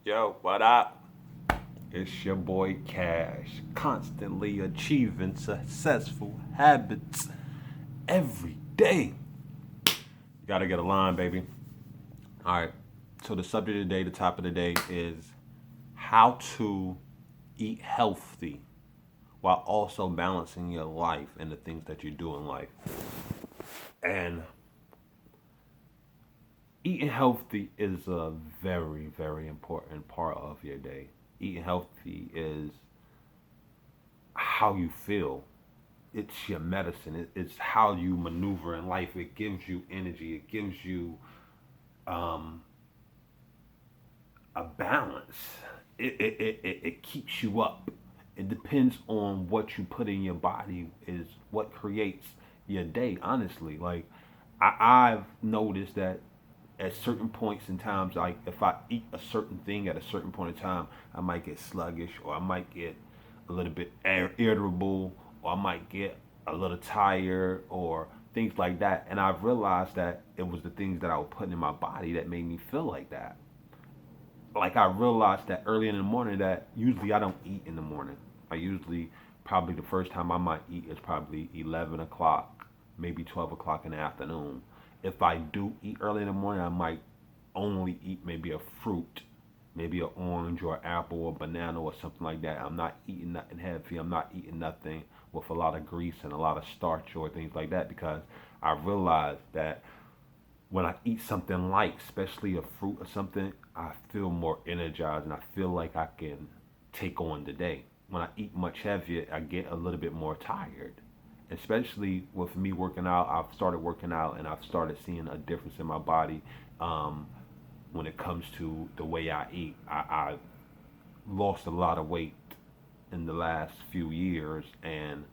Yo, what up? It's your boy Cash, constantly achieving successful habits every day. You gotta get a line, baby. All right. So the subject of the day, the top of the day, is how to eat healthy while also balancing your life and the things that you do in life. And eating healthy is a very, very important part of your day. Eating healthy is how you feel. It's your medicine. It's how you maneuver in life. It gives you energy. It gives you um, a balance. It keeps you up. It depends on what you put in your body is what creates your day. Honestly, like I've noticed that at certain points in times, like if I eat a certain thing at a certain point in time, I might get sluggish, or I might get a little bit irritable, or I might get a little tired, or things like that. And I've realized that it was the things that I was putting in my body that made me feel like that. Like I realized that early in the morning that usually I don't eat in the morning. I usually probably the first time I might eat is probably 11 o'clock, maybe 12 o'clock in the afternoon. If I do eat early in the morning, I might only eat maybe a fruit, maybe an orange or apple or banana or something like that. I'm not eating nothing heavy. I'm not eating nothing with a lot of grease and a lot of starch or things like that because I realized that when I eat something light, especially a fruit or something, I feel more energized and I feel like I can take on the day. When I eat much heavier, I get a little bit more tired. Especially with me working out, I've started working out and I've started seeing a difference in my body um, when it comes to the way I eat. I lost a lot of weight in the last few years and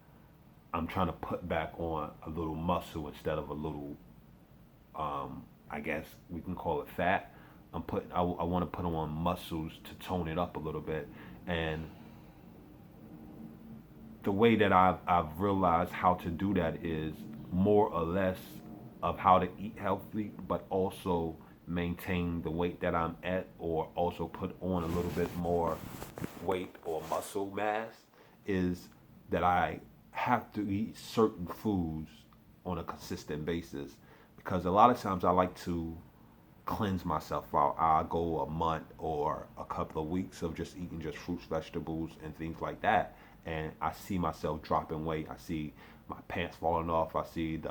I'm trying to put back on a little muscle instead of a little I guess we can call it fat. I want to put on muscles to tone it up a little bit. And the way that I've realized how to do that is more or less of how to eat healthy, but also maintain the weight that I'm at, or also put on a little bit more weight or muscle mass, is that I have to eat certain foods on a consistent basis. Because a lot of times I like to cleanse myself out. I'll go a month or a couple of weeks of just eating just fruits, vegetables, and things like that. And I see myself dropping weight. I see my pants falling off. I see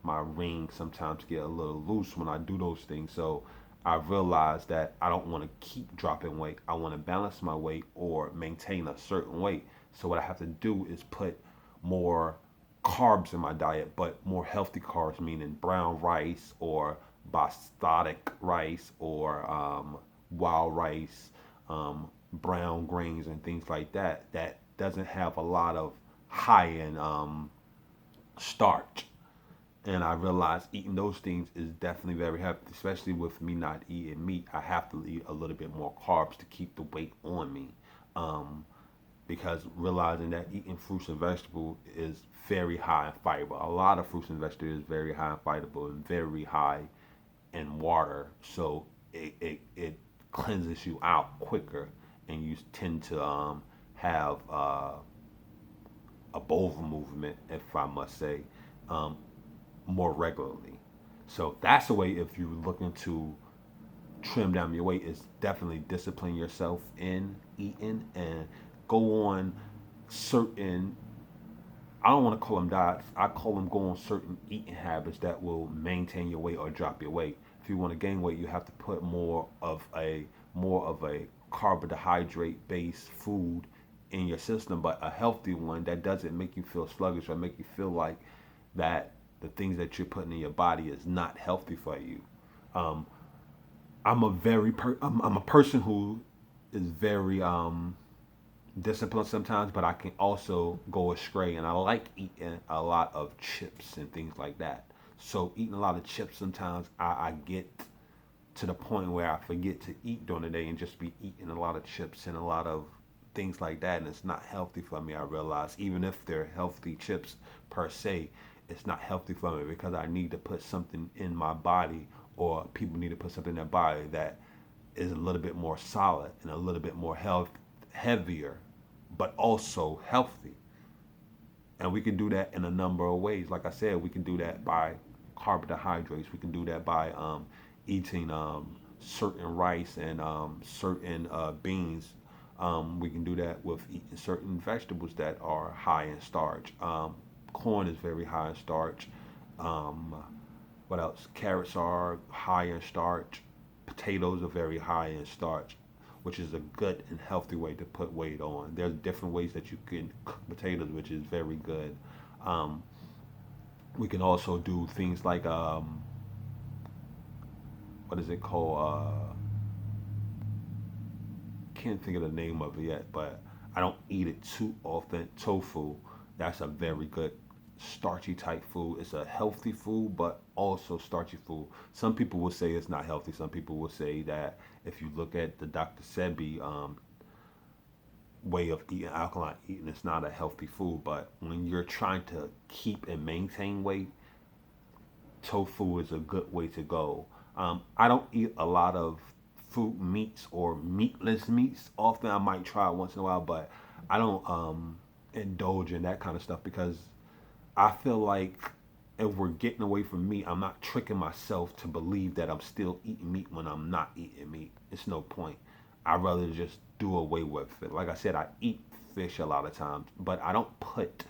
my ring sometimes get a little loose when I do those things. So I realized that I don't want to keep dropping weight. I want to balance my weight or maintain a certain weight. So what I have to do is put more carbs in my diet, but more healthy carbs, meaning brown rice or basmati rice or wild rice, brown grains, and things like that. That doesn't have a lot of high in starch. And I realized eating those things is definitely very healthy, especially with me not eating meat. I have to eat a little bit more carbs to keep the weight on me. Um, because realizing that eating fruits and vegetables is very high in fiber. A lot of fruits and vegetables is very high in fiber and very high in water. So it cleanses you out quicker and you tend to have a bowel movement, if I must say, um, more regularly. So that's the way if you're looking to trim down your weight is definitely discipline yourself in eating and go on certain, I don't want to call them diets. I call them go on certain eating habits that will maintain your weight or drop your weight. If you want to gain weight, you have to put more of a carbohydrate based food in your system, but a healthy one that doesn't make you feel sluggish or make you feel like that the things that you're putting in your body is not healthy for you. Um, I'm a person who is very disciplined sometimes, but I can also go astray, and I like eating a lot of chips and things like that. So eating a lot of chips sometimes I get to the point where I forget to eat during the day and just be eating a lot of chips and a lot of things like that, and it's not healthy for me. I realize even if they're healthy chips per se, it's not healthy for me because I need to put something in my body, or people need to put something in their body that is a little bit more solid and a little bit more heavier, but also healthy. And we can do that in a number of ways. Like I said, we can do that by carbohydrates. We can do that by eating certain rice and certain beans. We can do that with eating certain vegetables that are high in starch. Corn is very high in starch. Um, what else? Carrots are high in starch. Potatoes are very high in starch, which is a good and healthy way to put weight on. There's different ways that you can cook potatoes, which is very good. Um, we can also do things like what is it called? Can't think of the name of it yet, but I don't eat it too often. Tofu, that's a very good starchy type food. It's a healthy food, but also starchy food. Some people will say it's not healthy. Some people will say that if you look at the Dr. Sebi way of eating alkaline eating, it's not a healthy food. But when you're trying to keep and maintain weight, tofu is a good way to go. I don't eat a lot of fruit meats or meatless meats often. I might try it once in a while, but I don't indulge in that kind of stuff because I feel like if we're getting away from meat, I'm not tricking myself to believe that I'm still eating meat when I'm not eating meat. It's no point. I'd rather just do away with it. Like I said, I eat fish a lot of times, but I don't put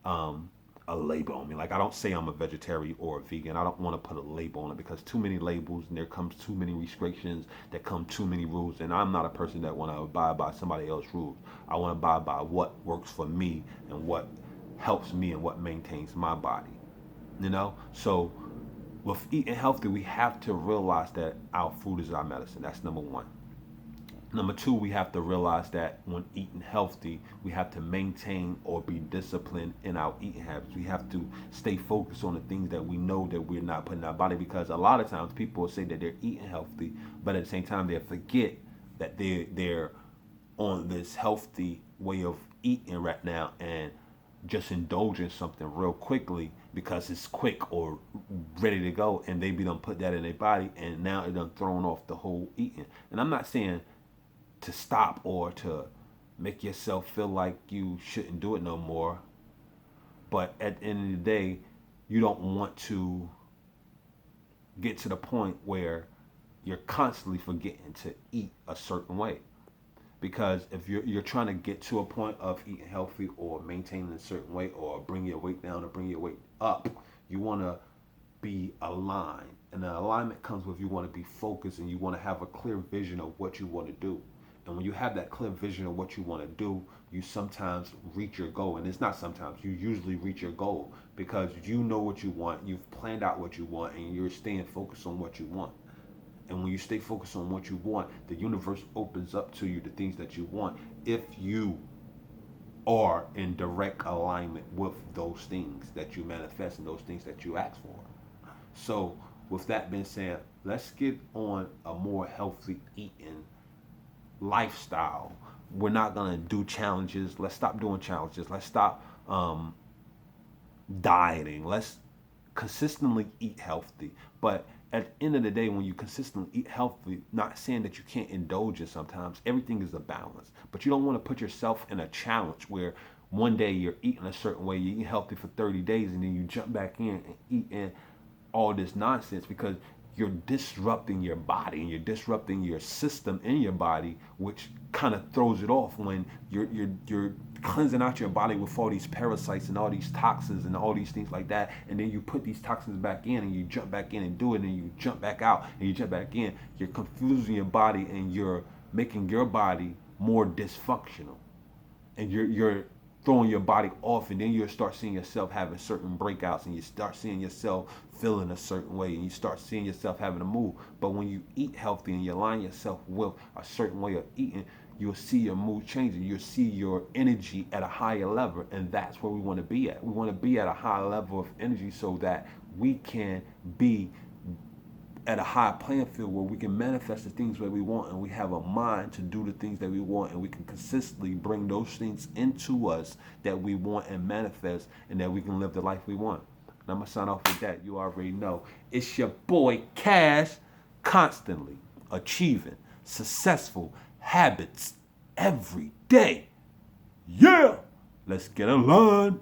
um, a label on me. Like I don't say I'm a vegetarian or a vegan. I don't want to put a label on it because too many labels and there comes too many restrictions. There come too many rules, and I'm not a person that want to abide by somebody else's rules. I want to abide by what works for me and what helps me and what maintains my body. So with eating healthy, we have to realize that our food is our medicine. That's number one. Number two, we have to realize that when eating healthy, we have to maintain or be disciplined in our eating habits. We have to stay focused on the things that we know that we're not putting in our body because a lot of times people will say that they're eating healthy, but at the same time they forget that they're on this healthy way of eating right now and just indulging something real quickly because it's quick or ready to go and they be done put that in their body and now it done thrown off the whole eating. And I'm not saying to stop or to make yourself feel like you shouldn't do it no more. But at the end of the day, you don't want to get to the point where you're constantly forgetting to eat a certain way. Because if you're trying to get to a point of eating healthy or maintaining a certain weight or bring your weight down or bring your weight up, you want to be aligned. And the alignment comes with you want to be focused and you want to have a clear vision of what you want to do. And when you have that clear vision of what you want to do, you sometimes reach your goal. And it's not sometimes, you usually reach your goal because you know what you want, you've planned out what you want, and you're staying focused on what you want. And when you stay focused on what you want, the universe opens up to you the things that you want if you are in direct alignment with those things that you manifest and those things that you ask for. So, with that being said, let's get on a more healthy eating lifestyle. We're not gonna do challenges. Let's stop doing challenges. Let's stop dieting. Let's consistently eat healthy. But at the end of the day, when you consistently eat healthy, not saying that you can't indulge it sometimes, everything is a balance. But you don't want to put yourself in a challenge where one day you're eating a certain way, you eat healthy for 30 days, and then you jump back in and eat in all this nonsense because you're disrupting your body and you're disrupting your system in your body, which kind of throws it off when you're cleansing out your body with all these parasites and all these toxins and all these things like that, and then you put these toxins back in and you jump back in and do it and you jump back out and you jump back in. You're confusing your body and you're making your body more dysfunctional and you're throwing your body off, and then you'll start seeing yourself having certain breakouts and you start seeing yourself feeling a certain way and you start seeing yourself having to move. But when you eat healthy and you align yourself with a certain way of eating, you'll see your mood changing. You'll see your energy at a higher level, and that's where we want to be at. We want to be at a high level of energy so that we can be at a high playing field where we can manifest the things that we want and we have a mind to do the things that we want, and we can consistently bring those things into us that we want and manifest, and that we can live the life we want. And I'm going to sign off with that. You already know. It's your boy Cash, constantly achieving successful habits every day. Yeah, let's get in line.